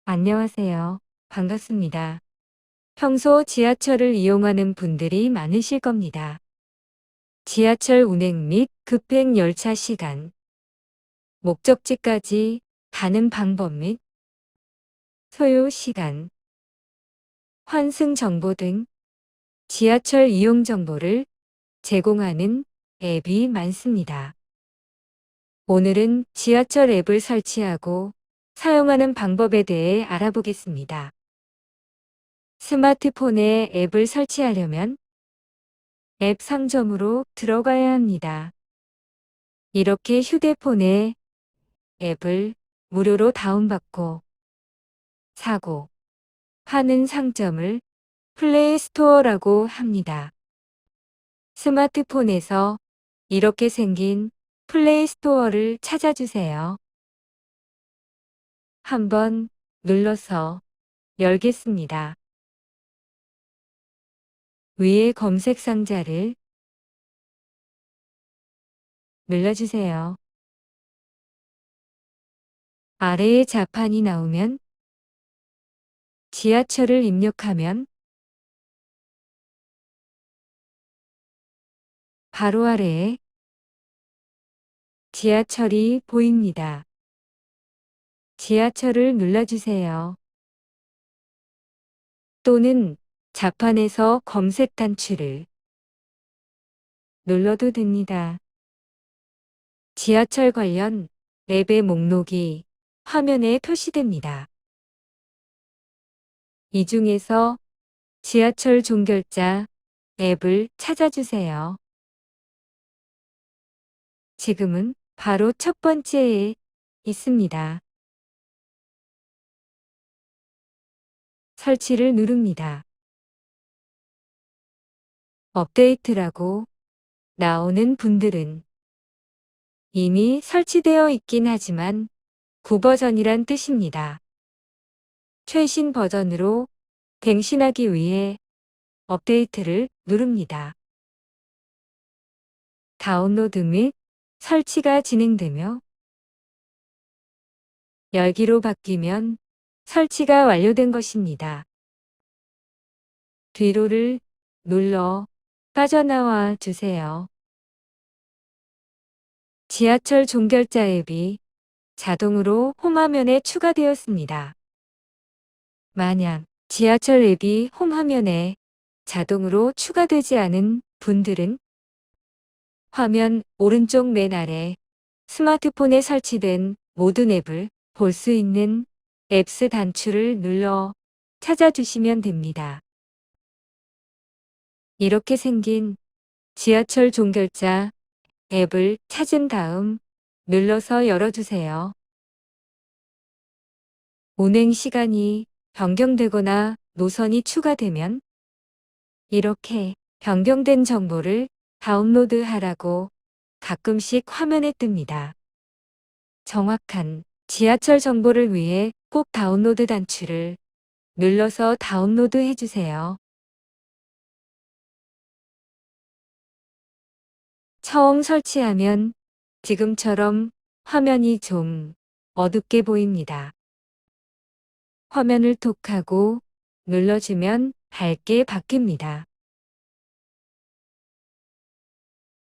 안녕하세요. 반갑습니다. 평소 지하철을 이용하는 분들이 많으실 겁니다. 지하철 운행 및 급행 열차 시간, 목적지까지 가는 방법 및 소요 시간, 환승 정보 등 지하철 이용 정보를 제공하는 앱이 많습니다. 오늘은 지하철 앱을 설치하고 사용하는 방법에 대해 알아보겠습니다. 스마트폰에 앱을 설치하려면 앱 상점으로 들어가야 합니다. 이렇게 휴대폰에 앱을 무료로 다운받고 사고 파는 상점을 플레이 스토어라고 합니다. 스마트폰에서 이렇게 생긴 플레이 스토어를 찾아주세요. 한번 눌러서 열겠습니다. 위에 검색 상자를 눌러주세요. 아래에 자판이 나오면 지하철을 입력하면 바로 아래에 지하철이 보입니다. 지하철을 눌러주세요. 또는 자판에서 검색 단추를 눌러도 됩니다. 지하철 관련 앱의 목록이 화면에 표시됩니다. 이 중에서 지하철 종결자 앱을 찾아주세요. 지금은 바로 첫 번째에 있습니다. 설치를 누릅니다. 업데이트라고 나오는 분들은 이미 설치되어 있긴 하지만 구버전이란 뜻입니다. 최신 버전으로 갱신하기 위해 업데이트를 누릅니다. 다운로드 및 설치가 진행되며 열기로 바뀌면 설치가 완료된 것입니다. 뒤로를 눌러 빠져나와 주세요. 지하철 종결자 앱이 자동으로 홈화면에 추가되었습니다. 만약 지하철 앱이 홈화면에 자동으로 추가되지 않은 분들은 화면 오른쪽 맨 아래 스마트폰에 설치된 모든 앱을 볼 수 있는 앱스 단추를 눌러 찾아주시면 됩니다. 이렇게 생긴 지하철 종결자 앱을 찾은 다음 눌러서 열어주세요. 운행 시간이 변경되거나 노선이 추가되면 이렇게 변경된 정보를 다운로드하라고 가끔씩 화면에 뜹니다. 정확한 지하철 정보를 위해 꼭 다운로드 단추를 눌러서 다운로드 해주세요. 처음 설치하면 지금처럼 화면이 좀 어둡게 보입니다. 화면을 톡하고 눌러주면 밝게 바뀝니다.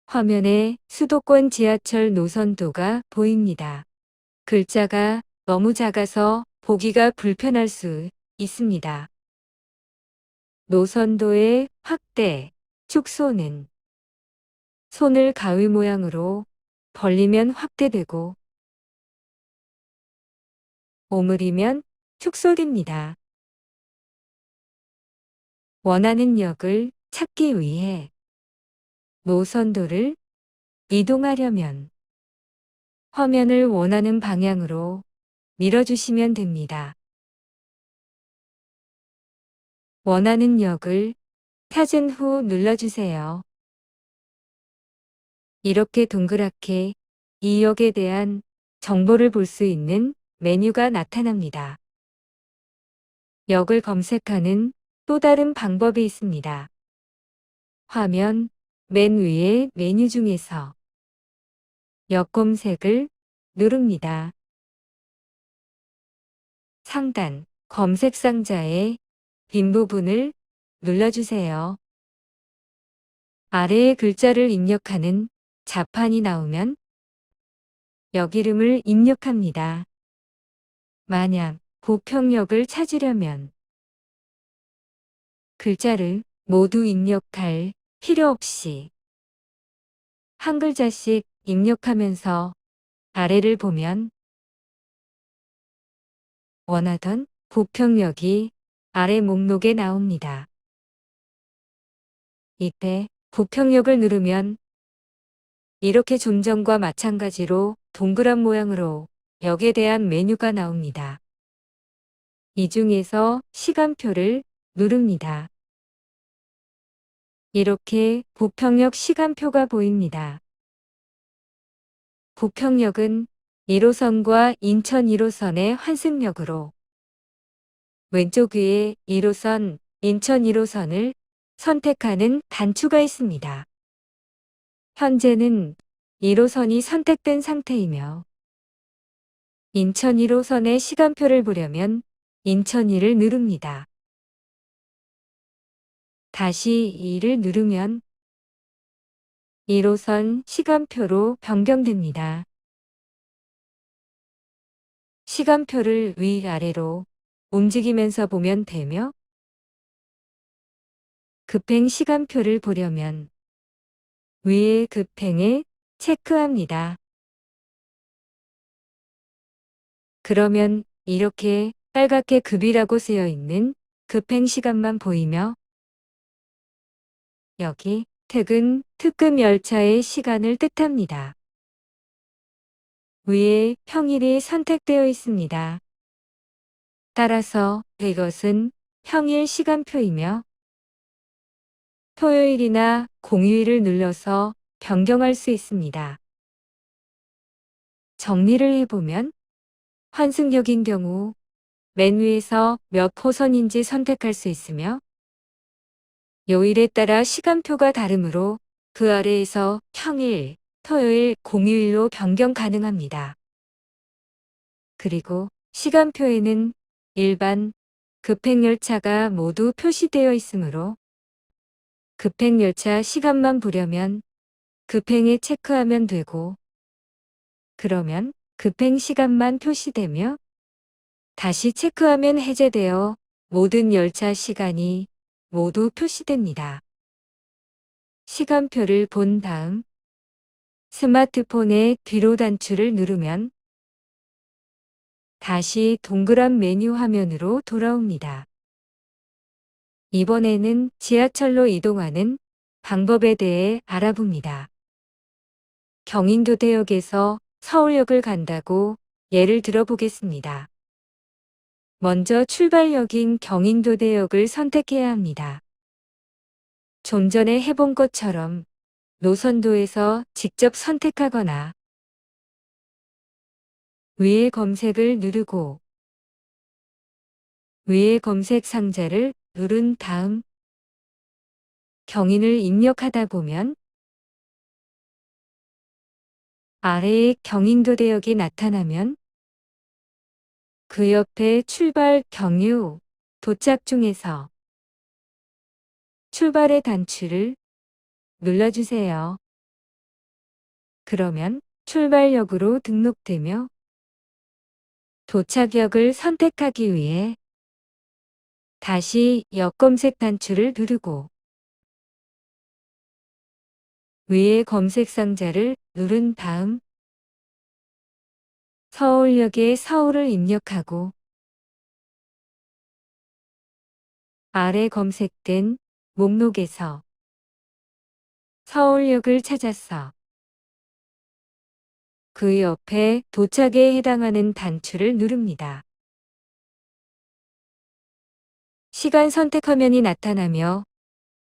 화면에 수도권 지하철 노선도가 보입니다. 글자가 너무 작아서 보기가 불편할 수 있습니다. 노선도의 확대, 축소는 손을 가위 모양으로 벌리면 확대되고 오므리면 축소됩니다. 원하는 역을 찾기 위해 노선도를 이동하려면 화면을 원하는 방향으로 밀어주시면 됩니다. 원하는 역을 찾은 후 눌러주세요. 이렇게 동그랗게 이 역에 대한 정보를 볼 수 있는 메뉴가 나타납니다. 역을 검색하는 또 다른 방법이 있습니다. 화면 맨 위의 메뉴 중에서 역 검색을 누릅니다. 상단 검색 상자의 빈 부분을 눌러주세요. 아래의 글자를 입력하는 자판이 나오면 역 이름을 입력합니다. 만약 부평역을 찾으려면 글자를 모두 입력할 필요 없이 한 글자씩 입력하면서 아래를 보면 원하던 부평역이 아래 목록에 나옵니다. 이때 부평역을 누르면 이렇게 좀 전과 마찬가지로 동그란 모양으로 역에 대한 메뉴가 나옵니다. 이 중에서 시간표를 누릅니다. 이렇게 부평역 시간표가 보입니다. 부평역은 1호선과 인천 1호선의 환승역으로 왼쪽 위에 1호선, 인천 1호선을 선택하는 단추가 있습니다. 현재는 1호선이 선택된 상태이며 인천 1호선의 시간표를 보려면 인천 2를 누릅니다. 다시 2를 누르면 1호선 시간표로 변경됩니다. 시간표를 위아래로 움직이면서 보면 되며 급행 시간표를 보려면 위의 급행을 체크합니다. 그러면 이렇게 빨갛게 급이라고 쓰여 있는 급행 시간만 보이며 여기 퇴근 특급 열차의 시간을 뜻합니다. 위에 평일이 선택되어 있습니다. 따라서 이것은 평일 시간표이며 토요일이나 공휴일을 눌러서 변경할 수 있습니다. 정리를 해보면 환승역인 경우 맨 위에서 몇 호선인지 선택할 수 있으며 요일에 따라 시간표가 다르므로 그 아래에서 평일, 토요일, 공휴일로 변경 가능합니다. 그리고 시간표에는 일반 급행열차가 모두 표시되어 있으므로 급행열차 시간만 보려면 급행에 체크하면 되고 그러면 급행 시간만 표시되며 다시 체크하면 해제되어 모든 열차 시간이 모두 표시됩니다. 시간표를 본 다음 스마트폰의 뒤로 단추를 누르면 다시 동그란 메뉴 화면으로 돌아옵니다. 이번에는 지하철로 이동하는 방법에 대해 알아봅니다. 경인교대역에서 서울역을 간다고 예를 들어 보겠습니다. 먼저 출발역인 경인교대역을 선택해야 합니다. 좀 전에 해본 것처럼 노선도에서 직접 선택하거나 위의 검색을 누르고 위의 검색 상자를 누른 다음 경인을 입력하다 보면 아래에 경인교대역이 나타나면 그 옆에 출발 경유, 도착 중에서 출발의 단추를 눌러주세요. 그러면 출발역으로 등록되며 도착역을 선택하기 위해 다시 역 검색 단추를 누르고 위의 검색 상자를 누른 다음 서울역에 서울을 입력하고 아래 검색된 목록에서 서울역을 찾아서 그 옆에 도착에 해당하는 단추를 누릅니다. 시간 선택 화면이 나타나며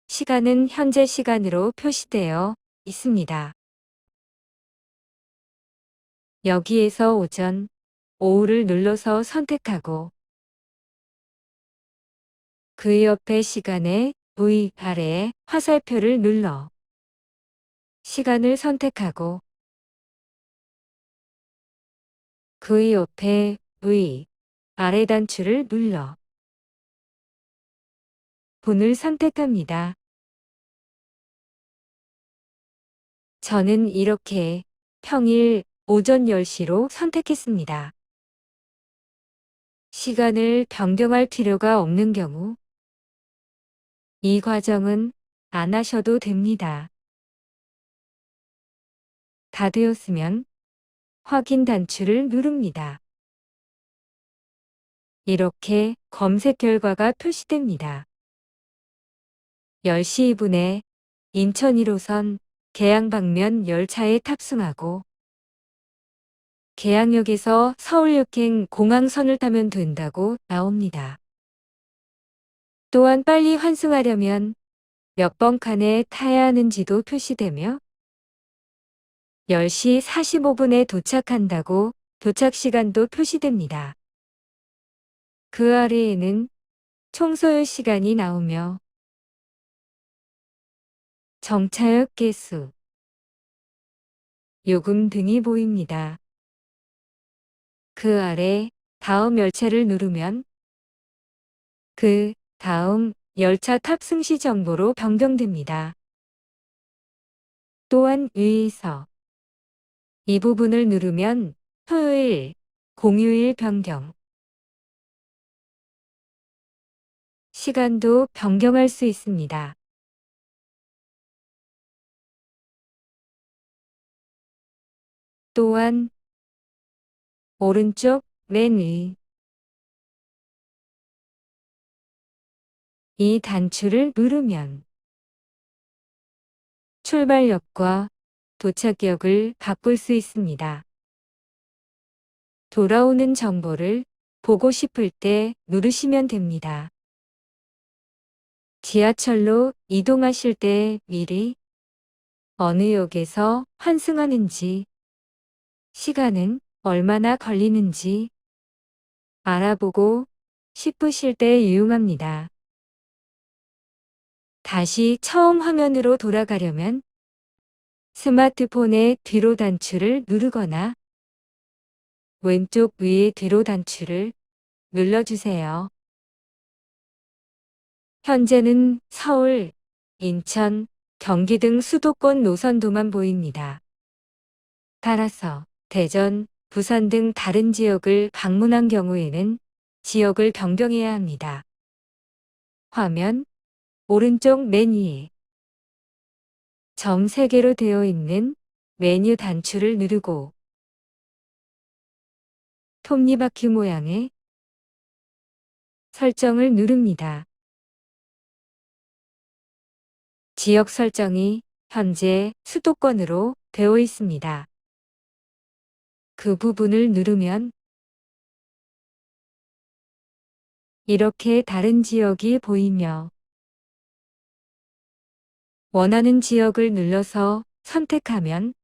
시간은 현재 시간으로 표시되어 있습니다. 여기에서 오전, 오후를 눌러서 선택하고 그 옆에 시간의 V 아래에 화살표를 눌러 시간을 선택하고 그 옆에 V 아래 단추를 눌러 분을 선택합니다. 저는 이렇게 평일 오전 10시로 선택했습니다. 시간을 변경할 필요가 없는 경우 이 과정은 안 하셔도 됩니다. 다 되었으면 확인 단추를 누릅니다. 이렇게 검색 결과가 표시됩니다. 10시 2분에 인천 1호선 계양 방면 열차에 탑승하고 계양역에서 서울역행 공항선을 타면 된다고 나옵니다. 또한 빨리 환승하려면 몇 번 칸에 타야 하는지도 표시되며 10시 45분에 도착한다고 도착 시간도 표시됩니다. 그 아래에는 총 소요 시간이 나오며 정차역 개수, 요금 등이 보입니다. 그 아래 다음 열차를 누르면 그 다음 열차 탑승 시 정보로 변경됩니다. 또한 위에서 이 부분을 누르면 토요일, 공휴일 변경, 시간도 변경할 수 있습니다. 또한 오른쪽 맨 위 이 단추를 누르면 출발역과 도착역을 바꿀 수 있습니다. 돌아오는 정보를 보고 싶을 때 누르시면 됩니다. 지하철로 이동하실 때 미리 어느 역에서 환승하는지, 시간은 얼마나 걸리는지 알아보고 싶으실 때 유용합니다. 다시 처음 화면으로 돌아가려면 스마트폰의 뒤로 단추를 누르거나 왼쪽 위의 뒤로 단추를 눌러주세요. 현재는 서울, 인천, 경기 등 수도권 노선도만 보입니다. 따라서 대전, 부산 등 다른 지역을 방문한 경우에는 지역을 변경해야 합니다. 화면 오른쪽 맨 위에 점 3개로 되어 있는 메뉴 단추를 누르고 톱니바퀴 모양의 설정을 누릅니다. 지역 설정이 현재 수도권으로 되어 있습니다. 그 부분을 누르면 이렇게 다른 지역이 보이며 원하는 지역을 눌러서 선택하면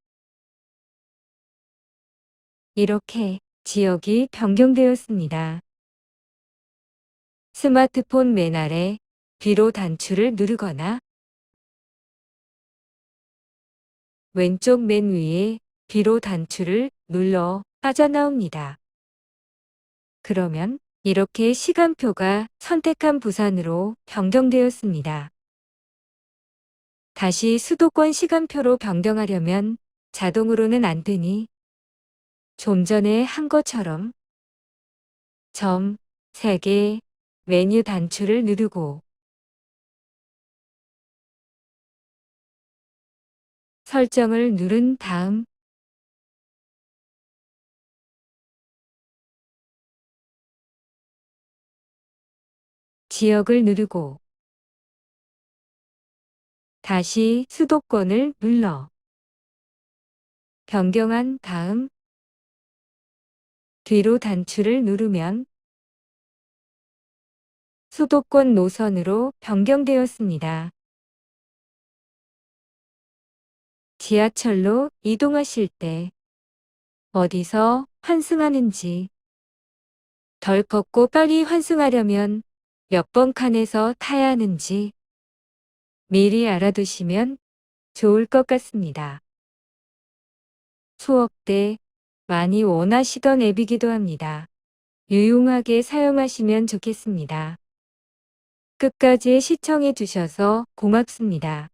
이렇게 지역이 변경되었습니다. 스마트폰 맨 아래 뒤로 단추를 누르거나 왼쪽 맨 위에 뒤로 단추를 눌러 빠져나옵니다. 그러면 이렇게 시간표가 선택한 부산으로 변경되었습니다. 다시 수도권 시간표로 변경하려면 자동으로는 안 되니 좀 전에 한 것처럼 점 3개 메뉴 단추를 누르고 설정을 누른 다음 지역을 누르고 다시 수도권을 눌러 변경한 다음 뒤로 단추를 누르면 수도권 노선으로 변경되었습니다. 지하철로 이동하실 때 어디서 환승하는지, 덜 걷고 빨리 환승하려면 몇 번 칸에서 타야 하는지 미리 알아두시면 좋을 것 같습니다. 수업 때 많이 원하시던 앱이기도 합니다. 유용하게 사용하시면 좋겠습니다. 끝까지 시청해 주셔서 고맙습니다.